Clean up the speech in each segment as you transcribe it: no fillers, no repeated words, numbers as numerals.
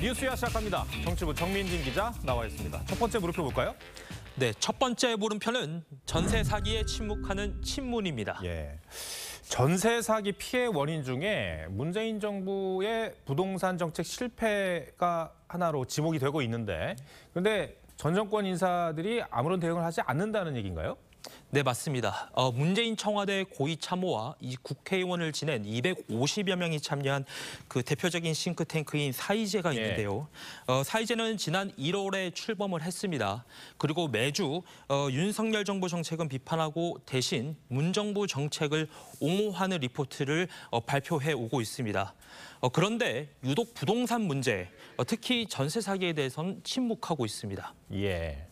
뉴스야 시작합니다. 정치부 정민진 기자 나와 있습니다. 첫 번째 물음표 볼까요? 네, 첫 번째 물음표는 전세 사기에 침묵하는 친문입니다. 예. 전세 사기 피해 원인 중에 문재인 정부의 부동산 정책 실패가 하나로 지목이 되고 있는데, 그런데 전 정권 인사들이 아무런 대응을 하지 않는다는 얘기인가요? 네, 맞습니다. 문재인 청와대 고위 참모와 이 국회의원을 지낸 250여 명이 참여한 그 대표적인 싱크탱크인 사이제가 있는데요. 사이제는 지난 1월에 출범을 했습니다. 그리고 매주 윤석열 정부 정책은 비판하고 대신 문정부 정책을 옹호하는 리포트를 발표해 오고 있습니다. 그런데 유독 부동산 문제, 특히 전세 사기에 대해서는 침묵하고 있습니다. 예.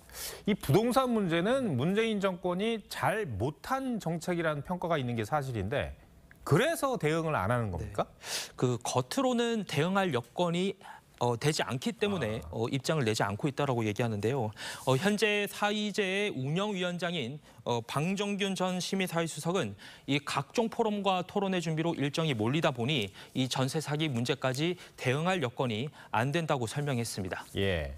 이 부동산 문제는 문재인 정권이 잘 못한 정책이라는 평가가 있는 게 사실인데, 그래서 대응을 안 하는 겁니까? 네. 그 겉으로는 대응할 여건이 되지 않기 때문에 입장을 내지 않고 있다라고 얘기하는데요. 현재 사이제의 운영위원장인 방정균 전 심의사회수석은 이 각종 포럼과 토론회 준비로 일정이 몰리다 보니 이 전세 사기 문제까지 대응할 여건이 안 된다고 설명했습니다. 예.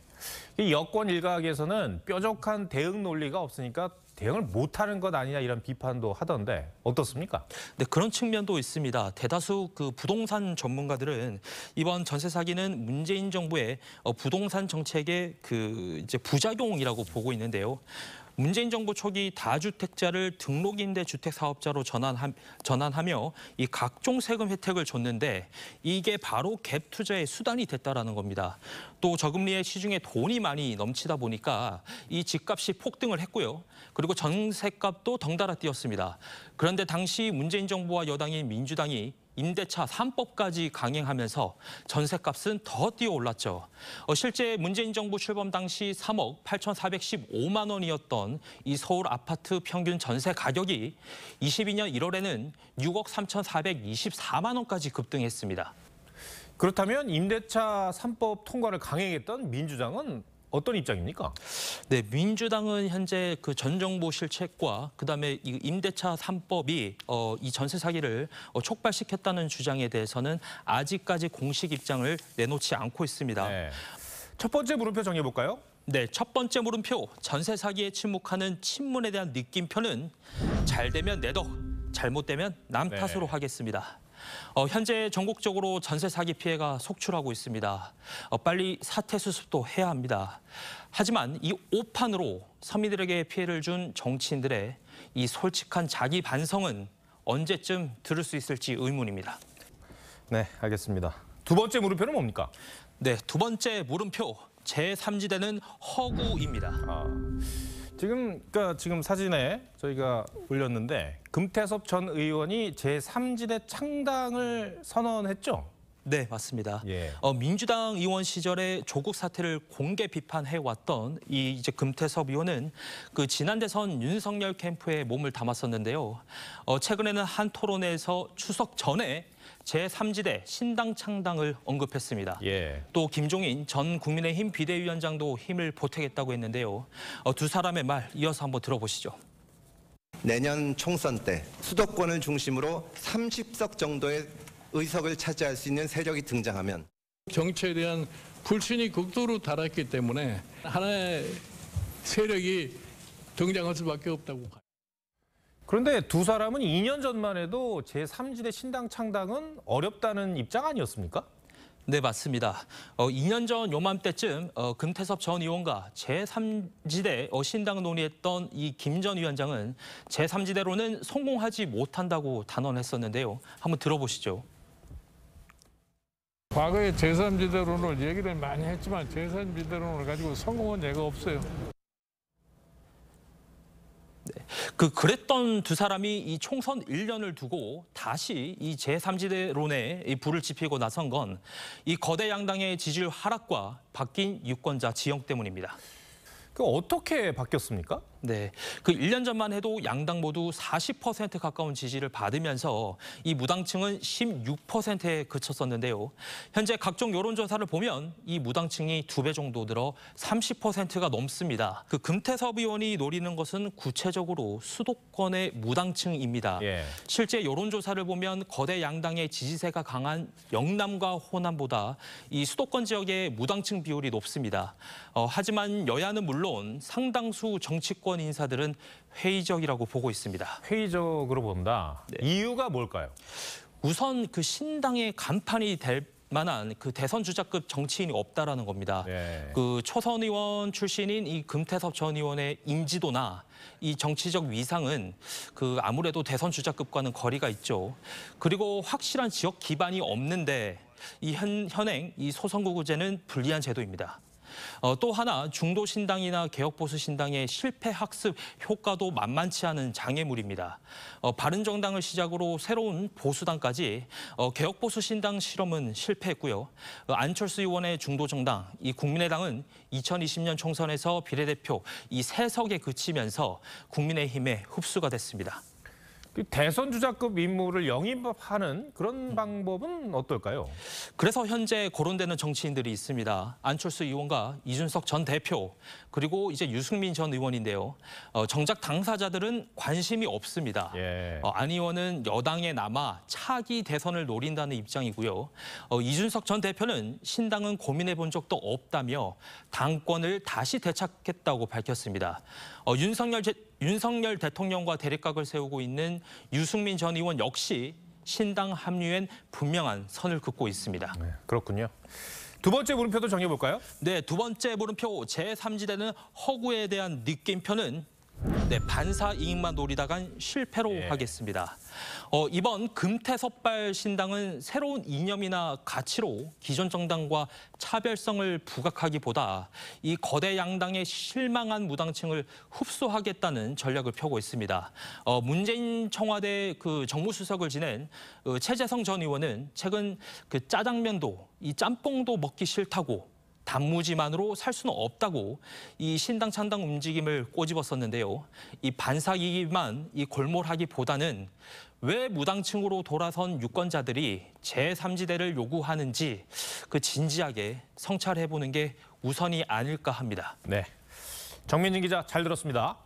이 여권 일각에서는 뾰족한 대응 논리가 없으니까 대응을 못하는 것 아니냐 이런 비판도 하던데 어떻습니까? 네, 그런 측면도 있습니다. 대다수 그 부동산 전문가들은 이번 전세 사기는 문재인 정부의 부동산 정책의 그 이제 부작용이라고 보고 있는데요. 문재인 정부 초기 다주택자를 등록임대 주택 사업자로 전환하며 이 각종 세금 혜택을 줬는데 이게 바로 갭 투자의 수단이 됐다라는 겁니다. 또 저금리에 시중에 돈이 많이 넘치다 보니까 이 집값이 폭등을 했고요. 그리고 전세값도 덩달아 뛰었습니다. 그런데 당시 문재인 정부와 여당인 민주당이 임대차 3법까지 강행하면서 전세값은 더 뛰어올랐죠. 실제 문재인 정부 출범 당시 3억 8,415만 원이었던 이 서울 아파트 평균 전세 가격이 22년 1월에는 6억 3,424만 원까지 급등했습니다. 그렇다면 임대차 3법 통과를 강행했던 민주당은 어떤 입장입니까? 네, 민주당은 현재 그 전 정부 실책과 그다음에 이 임대차 3법이 이 전세 사기를 촉발시켰다는 주장에 대해서는 아직까지 공식 입장을 내놓지 않고 있습니다. 네. 첫 번째 물음표 정해 볼까요? 네, 첫 번째 물음표 전세 사기에 침묵하는 친문에 대한 느낌표는 잘 되면 내 덕, 잘못되면 남 탓으로 하겠습니다. 현재 전국적으로 전세 사기 피해가 속출하고 있습니다. 빨리 사태 수습도 해야 합니다. 하지만 이 오판으로 서민들에게 피해를 준 정치인들의 이 솔직한 자기 반성은 언제쯤 들을 수 있을지 의문입니다. 네, 알겠습니다. 두 번째 물음표는 뭡니까? 네, 두 번째 물음표 제3지대는 허구입니다. 지금 사진에 저희가 올렸는데 금태섭 전 의원이 제3지대 창당을 선언했죠? 네, 맞습니다. 예. 민주당 의원 시절에 조국 사태를 공개 비판해왔던 이제 금태섭 의원은 그 지난 대선 윤석열 캠프에 몸을 담았었는데요. 최근에는 한 토론회에서 추석 전에 제3지대 신당 창당을 언급했습니다. 예. 또 김종인 전 국민의힘 비대위원장도 힘을 보태겠다고 했는데요. 두 사람의 말 이어서 한번 들어보시죠. 내년 총선 때 수도권을 중심으로 30석 정도의 의석을 차지할 수 있는 세력이 등장하면 정치에 대한 불신이 극도로 달했기 때문에 하나의 세력이 등장할 수밖에 없다고 봐요. 그런데 두 사람은 2년 전만 해도 제3지대 신당 창당은 어렵다는 입장 아니었습니까? 네, 맞습니다. 2년 전 요맘때쯤 금태섭 전 의원과 제3지대 신당 논의했던 이 김 전 위원장은 제3지대로는 성공하지 못한다고 단언했었는데요. 한번 들어보시죠. 과거에 제3지대론을 얘기를 많이 했지만 제3지대론을 가지고 성공한 예가 없어요. 네. 그랬던 두 사람이 이 총선 1년을 두고 다시 이 제3지대론에 이 불을 지피고 나선 건 이 거대 양당의 지지율 하락과 바뀐 유권자 지형 때문입니다. 어떻게 바뀌었습니까? 네, 그 1년 전만 해도 양당 모두 40% 가까운 지지를 받으면서 이 무당층은 16%에 그쳤었는데요. 현재 각종 여론조사를 보면 이 무당층이 2배 정도 늘어 30%가 넘습니다. 그 금태섭 의원이 노리는 것은 구체적으로 수도권의 무당층입니다. 예. 실제 여론조사를 보면 거대 양당의 지지세가 강한 영남과 호남보다 이 수도권 지역의 무당층 비율이 높습니다. 하지만 여야는 물론 상당수 정치권 인사들은 회의적이라고 보고 있습니다. 회의적으로 본다. 네. 이유가 뭘까요? 우선 그 신당의 간판이 될 만한 그 대선 주자급 정치인이 없다라는 겁니다. 네. 그 초선 의원 출신인 이 금태섭 전 의원의 인지도나 이 정치적 위상은 그 아무래도 대선 주자급과는 거리가 있죠. 그리고 확실한 지역 기반이 없는데 이 현행 이 소선거구제는 불리한 제도입니다. 또 하나 중도 신당이나 개혁보수 신당의 실패 학습 효과도 만만치 않은 장애물입니다. 바른정당을 시작으로 새로운 보수당까지 개혁보수 신당 실험은 실패했고요. 안철수 의원의 중도 정당 이 국민의당은 2020년 총선에서 비례대표 이 3석에 그치면서 국민의힘에 흡수가 됐습니다. 그 대선 주자급 인물을 영입하는 그런 방법은 어떨까요? 그래서 현재 거론되는 정치인들이 있습니다. 안철수 의원과 이준석 전 대표, 그리고 이제 유승민 전 의원인데요. 정작 당사자들은 관심이 없습니다. 예. 안 의원은 여당에 남아 차기 대선을 노린다는 입장이고요. 이준석 전 대표는 신당은 고민해 본 적도 없다며 당권을 다시 되찾겠다고 밝혔습니다. 윤석열 대통령과 대립각을 세우고 있는 유승민 전 의원 역시 신당 합류엔 분명한 선을 긋고 있습니다. 네, 그렇군요. 두 번째 물음표도 정해볼까요? 네, 두 번째 물음표 제3지대는 허구에 대한 느낌표는 반사 이익만 노리다간 실패로 예. 하겠습니다. 이번 금태섭발 신당은 새로운 이념이나 가치로 기존 정당과 차별성을 부각하기보다 이 거대 양당의 실망한 무당층을 흡수하겠다는 전략을 펴고 있습니다. 문재인 청와대 그 정무수석을 지낸 최재성 전 의원은 최근 그 짜장면도 이 짬뽕도 먹기 싫다고 단무지만으로 살 수는 없다고 이 신당 창당 움직임을 꼬집었었는데요. 이 반사이익만 이 골몰하기보다는 왜 무당층으로 돌아선 유권자들이 제3지대를 요구하는지 그 진지하게 성찰해보는 게 우선이 아닐까 합니다. 네. 정민진 기자 잘 들었습니다.